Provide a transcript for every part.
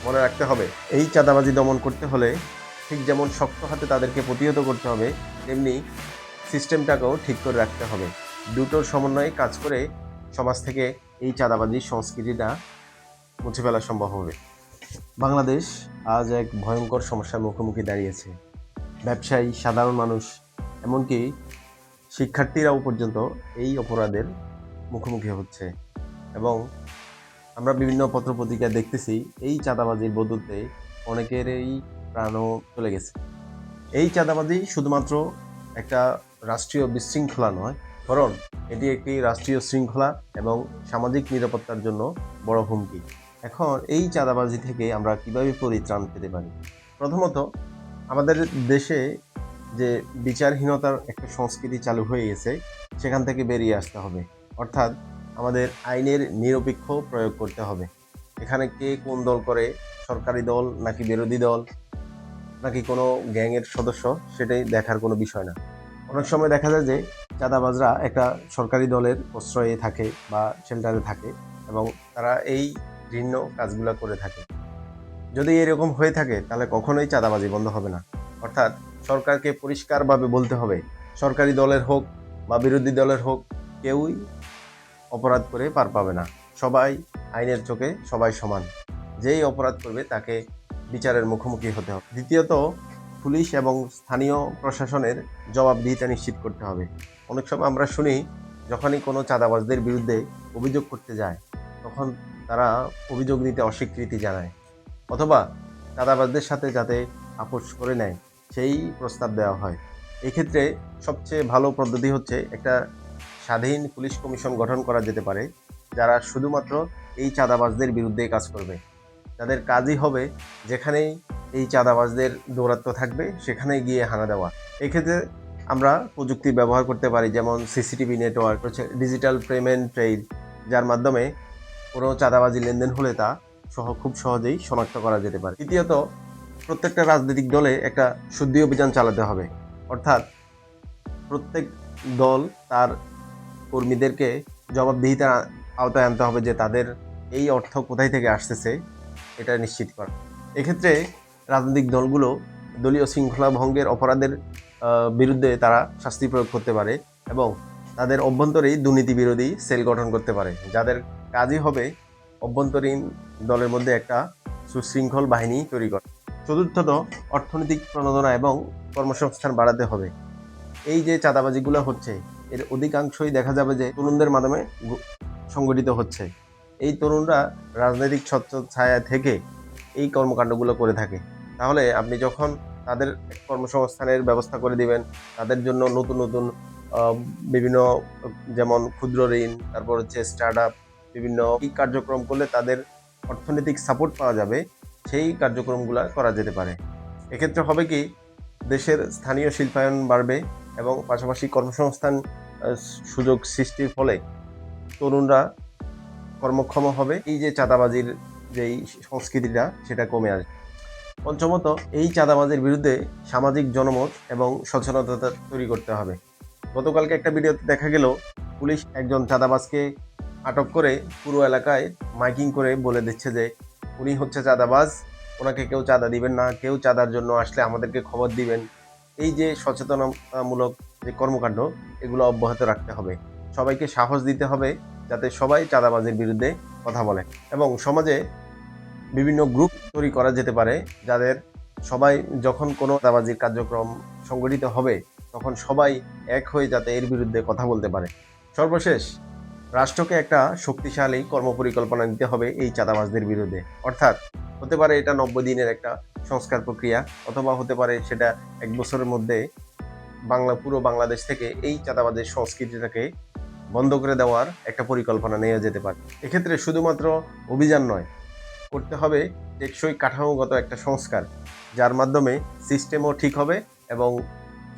মনে রাখতে হবে এই চাঁদাবাজি দমন করতে হলে ঠিক যেমন শক্ত হাতে তাদেরকে প্রতিহত করতে হবে, তেমনি সিস্টেমটাকেও ঠিক করে রাখতে হবে। দুটোর সমন্বয়ে কাজ করে সমাজ থেকে এই চাঁদাবাজির সংস্কৃতিটা মুছে ফেলা সম্ভব হবে। বাংলাদেশ আজ এক ভয়ঙ্কর সমস্যার মুখোমুখি দাঁড়িয়েছে। ব্যবসায়ী, সাধারণ মানুষ, এমনকি শিক্ষার্থীরাও পর্যন্ত এই অপরাধের মুখোমুখি হচ্ছে এবং আমরা বিভিন্ন পত্রপত্রিকায় দেখতেছি এই চাঁদাবাজির বদৌলতে অনেকেরই প্রাণও চলে গেছে। এই চাঁদাবাজি শুধুমাত্র একটা রাষ্ট্রীয় বিশৃঙ্খলা নয়, বরং এটি একটি রাষ্ট্রীয় শৃঙ্খলা এবং সামাজিক নিরাপত্তার জন্য বড় হুমকি। এখন এই চাঁদাবাজি থেকে আমরা কিভাবে পরিত্রাণ পেতে পারি? প্রথমত, আমাদের দেশে যে বিচারহীনতার একটা সংস্কৃতি চালু হয়ে গেছে, সেখান থেকে বেরিয়ে আসতে হবে। অর্থাৎ আমাদের আইনের নিরপেক্ষ প্রয়োগ করতে হবে। এখানে কে কোন দল করে, সরকারি দল নাকি বিরোধী দল নাকি কোনো গ্যাংয়ের সদস্য, সেটাই দেখার কোনো বিষয় না। অনেক সময় দেখা যায় যে চাঁদাবাজরা একটা সরকারি দলের প্রশ্রয়ে থাকে বা শেল্টারে থাকে এবং তারা এই ঘৃণ্য কাজগুলো করে থাকে। যদি এরকম হয়ে থাকে তাহলে কখনোই চাঁদাবাজি বন্ধ হবে না। অর্থাৎ সরকারকে পরিষ্কারভাবে বলতে হবে, সরকারি দলের হোক বা বিরোধী দলের হোক, কেউই অপরাধ করে পার পাবে না। সবাই আইনের চোখে সবাই সমান। যেই অপরাধ করবে তাকে বিচারের মুখোমুখি হতে হবে। দ্বিতীয়ত, পুলিশ এবং স্থানীয় প্রশাসনের জবাবদিহিতা নিশ্চিত করতে হবে। অনেক সময় আমরা শুনি যখনই কোনো চাঁদাবাজদের বিরুদ্ধে অভিযোগ করতে যায়, তখন তারা অভিযোগ নিতে অস্বীকৃতি জানায় অথবা চাঁদাবাজদের সাথে যাতে আপোষ করে নেয় সেই প্রস্তাব দেওয়া হয়। এক্ষেত্রে সবচেয়ে ভালো পদ্ধতি হচ্ছে একটা স্বাধীন পুলিশ কমিশন গঠন করা যেতে পারে, যারা শুধুমাত্র এই চাঁদাবাজদের বিরুদ্ধে কাজ করবে। তাদের কাজই হবে যেখানেই এই চাঁদাবাজদের দৌরাত্ম্য থাকবে সেখানেই গিয়ে হানা দেওয়া। এক্ষেত্রে আমরা প্রযুক্তি ব্যবহার করতে পারি, যেমন সিসিটিভি নেটওয়ার্ক, হচ্ছে ডিজিটাল পেমেন্ট ট্রেইল, যার মাধ্যমে কোনো চাঁদাবাজি লেনদেন হলে তা খুব সহজেই শনাক্ত করা যেতে পারে। তৃতীয়ত, প্রত্যেকটা রাজনৈতিক দলে একটা শুদ্ধি অভিযান চালাতে হবে। অর্থাৎ প্রত্যেক দল তার কর্মীদেরকে জবাবদিহিতার আওতায় আনতে হবে যে তাদের এই অর্থ কোথায় থেকে আসতেছে এটা নিশ্চিত করা। এক্ষেত্রে রাজনৈতিক দলগুলো দলীয় শৃঙ্খলা ভঙ্গের অপরাধের বিরুদ্ধে তারা শাস্তি প্রয়োগ করতে পারে এবং তাদের অভ্যন্তরেই দুর্নীতি বিরোধী সেল গঠন করতে পারে, যাদের কাজই হবে অভ্যন্তরীণ দলের মধ্যে একটা সুশৃঙ্খল বাহিনী তৈরি করা। চতুর্থত, অর্থনৈতিক প্রণোদনা এবং কর্মসংস্থান বাড়াতে হবে। এই যে চাঁদাবাজিগুলো হচ্ছে এর অধিকাংশই দেখা যাবে যে তরুণদের মাধ্যমে সংগঠিত হচ্ছে। এই তরুণরা রাজনৈতিক ছত্রছায়া থেকে এই কর্মকাণ্ডগুলো করে থাকে। তাহলে আপনি যখন তাদের কর্মসংস্থানের ব্যবস্থা করে দিবেন, তাদের জন্য নতুন নতুন বিভিন্ন, যেমন ক্ষুদ্র ঋণ, তারপর হচ্ছে স্টার্ট আপ, বিভিন্ন কার্যক্রম করলে তাদের অর্থনৈতিক সাপোর্ট পাওয়া যাবে, সেই কার্যক্রমগুলো করা যেতে পারে। এক্ষেত্রে হবে কি, দেশের স্থানীয় শিল্পায়ন বাড়বে এবং পাশাপাশি কর্মসংস্থান সুযোগ সৃষ্টির ফলে তরুণরা কর্মক্ষম হবে। এই যে চাঁদাবাজির যেই সংস্কৃতিটা সেটা কমে আসবে। পঞ্চমত, এই চাঁদাবাজির বিরুদ্ধে সামাজিক জনমত এবং সচেতনতা তৈরি করতে হবে। গতকালকে একটা ভিডিওতে দেখা গেল পুলিশ একজন চাঁদাবাজকে আটক করে পুরো এলাকায় মাইকিং করে বলে দিচ্ছে যে উনি হচ্ছে চাঁদাবাজ, ওনাকে কেউ চাঁদা দিবেন না, কেউ চাঁদার জন্য আসলে আমাদেরকে খবর দিবেন। এই যে সচেতনতামূলক যে কর্মকাণ্ড, এগুলো অব্যাহত রাখতে হবে। সবাইকে সাহস দিতে হবে যাতে সবাই চাঁদাবাজির বিরুদ্ধে কথা বলে এবং সমাজে বিভিন্ন গ্রুপ তৈরি করা যেতে পারে, যাদের সবাই যখন কোনো চাঁদাবাজির কার্যক্রম সংগঠিত হবে তখন সবাই এক হয়ে যাতে এর বিরুদ্ধে কথা বলতে পারে। সর্বশেষ, রাষ্ট্রকে একটা শক্তিশালী কর্মপরিকল্পনা নিতে হবে এই চাঁদাবাজদের বিরুদ্ধে। অর্থাৎ হতে পারে এটা 90 দিনের একটা সংস্কার প্রক্রিয়া, অথবা হতে পারে সেটা 1 বছরের মধ্যে পুরো বাংলাদেশ থেকে এই চাঁদাবাজের সংস্কৃতিটাকে বন্ধ করে দেওয়ার একটা পরিকল্পনা নেওয়া যেতে পারে। এক্ষেত্রে শুধুমাত্র অভিযান নয়, করতে হবে টেকসই কাঠামোগত একটা সংস্কার, যার মাধ্যমে সিস্টেমও ঠিক হবে এবং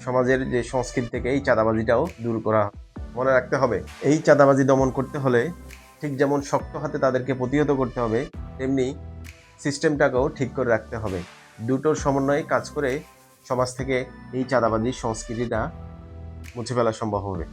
সমাজের যে সংস্কৃতি থেকে এই চাঁদাবাজিটাও দূর করা। মনে রাখতে হবে এই চাঁদাবাজি দমন করতে হলে ঠিক যেমন শক্ত হাতে তাদেরকে প্রতিহত করতে হবে, তেমনি সিস্টেমটাকেও ঠিক করে রাখতে হবে। দুটোর সমন্বয়ে কাজ করে সমাজ থেকে এই চাঁদাবাজির সংস্কৃতিটা মুছে ফেলা সম্ভব হবে।